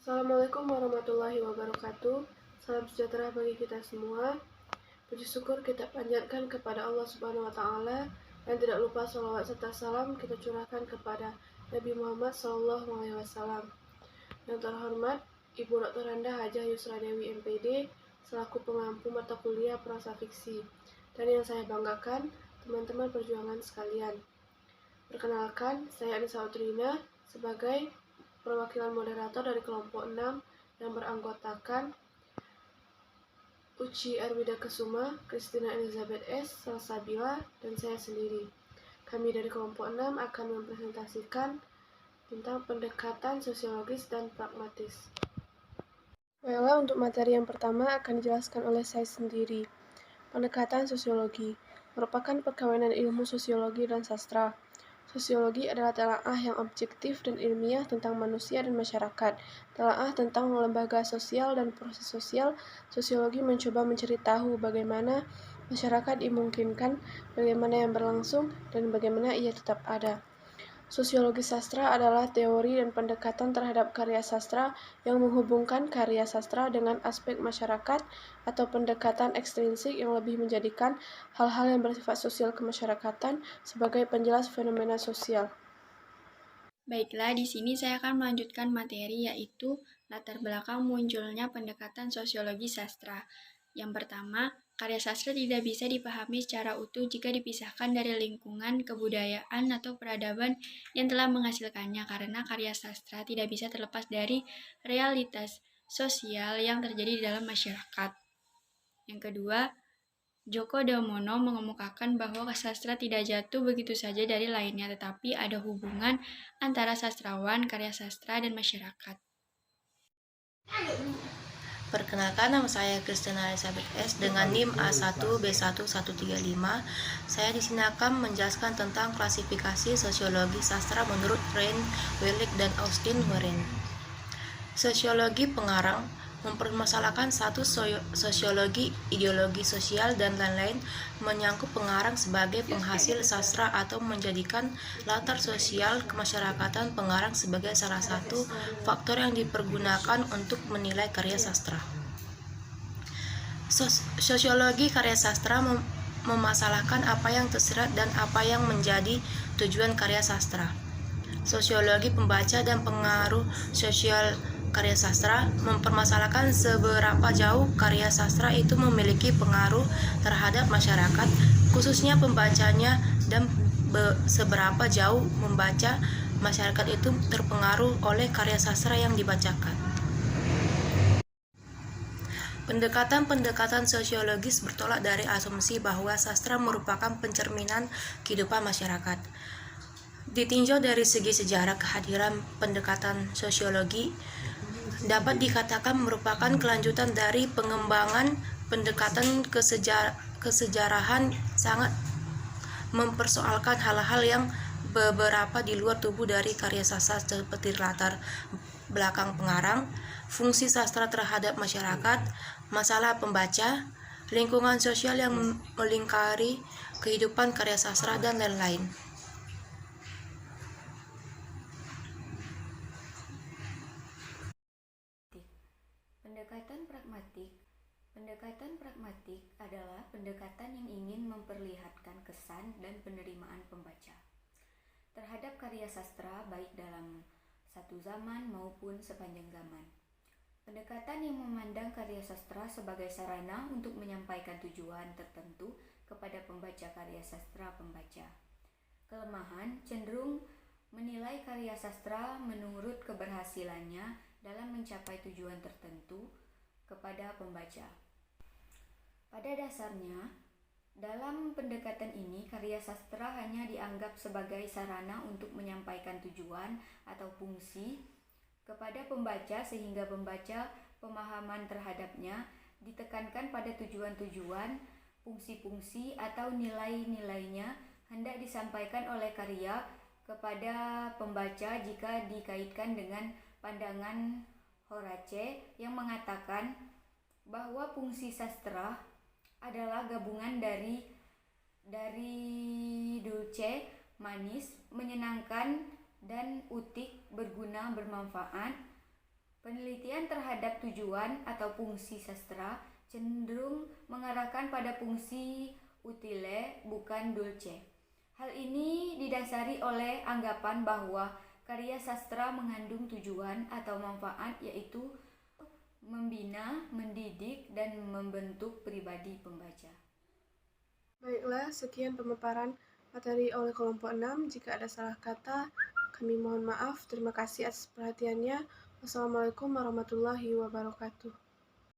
Assalamualaikum warahmatullahi wabarakatuh. Salam sejahtera bagi kita semua. Puji syukur kita panjatkan kepada Allah Subhanahu wa taala, dan tidak lupa sholawat serta salam kita curahkan kepada Nabi Muhammad SAW. Yang terhormat Ibu Dr. Randa Hajah Yusra Dewi MPD selaku pengampu mata kuliah prosa fiksi. Dan yang saya banggakan, teman-teman perjuangan sekalian. Perkenalkan, saya Anissa Utrina sebagai perwakilan moderator dari kelompok 6 yang beranggotakan Uci Arwida Kesuma, Christina Elizabeth S, Salsabila, dan saya sendiri. Kami dari kelompok 6 akan mempresentasikan tentang pendekatan sosiologis dan pragmatis. Baiklah, untuk materi yang pertama akan dijelaskan oleh saya sendiri. Pendekatan sosiologi merupakan perkawinan ilmu sosiologi dan sastra. Sosiologi adalah telaah yang objektif dan ilmiah tentang manusia dan masyarakat. Telaah tentang lembaga sosial dan proses sosial. Sosiologi mencoba mencari tahu bagaimana masyarakat dimungkinkan, bagaimana yang berlangsung, dan bagaimana ia tetap ada. Sosiologi sastra adalah teori dan pendekatan terhadap karya sastra yang menghubungkan karya sastra dengan aspek masyarakat atau pendekatan ekstrinsik yang lebih menjadikan hal-hal yang bersifat sosial kemasyarakatan sebagai penjelas fenomena sosial. Baiklah, di sini saya akan melanjutkan materi yaitu latar belakang munculnya pendekatan sosiologi sastra. Yang pertama, karya sastra tidak bisa dipahami secara utuh jika dipisahkan dari lingkungan, kebudayaan, atau peradaban yang telah menghasilkannya karena karya sastra tidak bisa terlepas dari realitas sosial yang terjadi di dalam masyarakat. Yang kedua, Djoko Damono mengemukakan bahwa sastra tidak jatuh begitu saja dari lainnya, tetapi ada hubungan antara sastrawan, karya sastra, dan masyarakat. Perkenalkan, nama saya Christina Elizabeth S dengan NIM A1B1135. Saya di sini akan menjelaskan tentang klasifikasi sosiologi sastra menurut Rein Willig dan Austin Warren. Sosiologi pengarang mempermasalahkan satu sosiologi, ideologi sosial, dan lain-lain menyangkut pengarang sebagai penghasil sastra atau menjadikan latar sosial kemasyarakatan pengarang sebagai salah satu faktor yang dipergunakan untuk menilai karya sastra. Sosiologi karya sastra memasalahkan apa yang tersirat dan apa yang menjadi tujuan karya sastra. Sosiologi pembaca dan pengaruh sosial karya sastra mempermasalahkan seberapa jauh karya sastra itu memiliki pengaruh terhadap masyarakat, khususnya pembacanya, dan seberapa jauh membaca masyarakat itu terpengaruh oleh karya sastra yang dibacakan. Pendekatan sosiologis bertolak dari asumsi bahwa sastra merupakan pencerminan kehidupan masyarakat. Ditinjau dari segi sejarah, kehadiran pendekatan sosiologi dapat dikatakan merupakan kelanjutan dari pengembangan pendekatan kesejarahan sangat mempersoalkan hal-hal yang beberapa di luar tubuh dari karya sastra seperti latar belakang pengarang, fungsi sastra terhadap masyarakat, masalah pembaca, lingkungan sosial yang melingkari kehidupan karya sastra, dan lain-lain. Pendekatan pragmatik adalah pendekatan yang ingin memperlihatkan kesan dan penerimaan pembaca terhadap karya sastra baik dalam satu zaman maupun sepanjang zaman. Pendekatan yang memandang karya sastra sebagai sarana untuk menyampaikan tujuan tertentu kepada pembaca karya sastra pembaca. Kelemahan cenderung menilai karya sastra menurut keberhasilannya dalam mencapai tujuan tertentu kepada pembaca. Pada dasarnya, dalam pendekatan ini, karya sastra hanya dianggap sebagai sarana untuk menyampaikan tujuan atau fungsi kepada pembaca sehingga pembaca pemahaman terhadapnya ditekankan pada tujuan-tujuan, fungsi-fungsi atau nilai-nilainya hendak disampaikan oleh karya kepada pembaca jika dikaitkan dengan pandangan Horace yang mengatakan bahwa fungsi sastra adalah gabungan dari dulce, manis, menyenangkan, dan utik, berguna, bermanfaat, Penelitian terhadap tujuan atau fungsi sastra cenderung mengarahkan pada fungsi utile bukan dulce. Hal ini didasari oleh anggapan bahwa karya sastra mengandung tujuan atau manfaat, yaitu membina, mendidik, dan membentuk pribadi pembaca. Baiklah, sekian pemaparan materi oleh kelompok 6. Jika ada salah kata, kami mohon maaf. Terima kasih atas perhatiannya. Wassalamualaikum warahmatullahi wabarakatuh.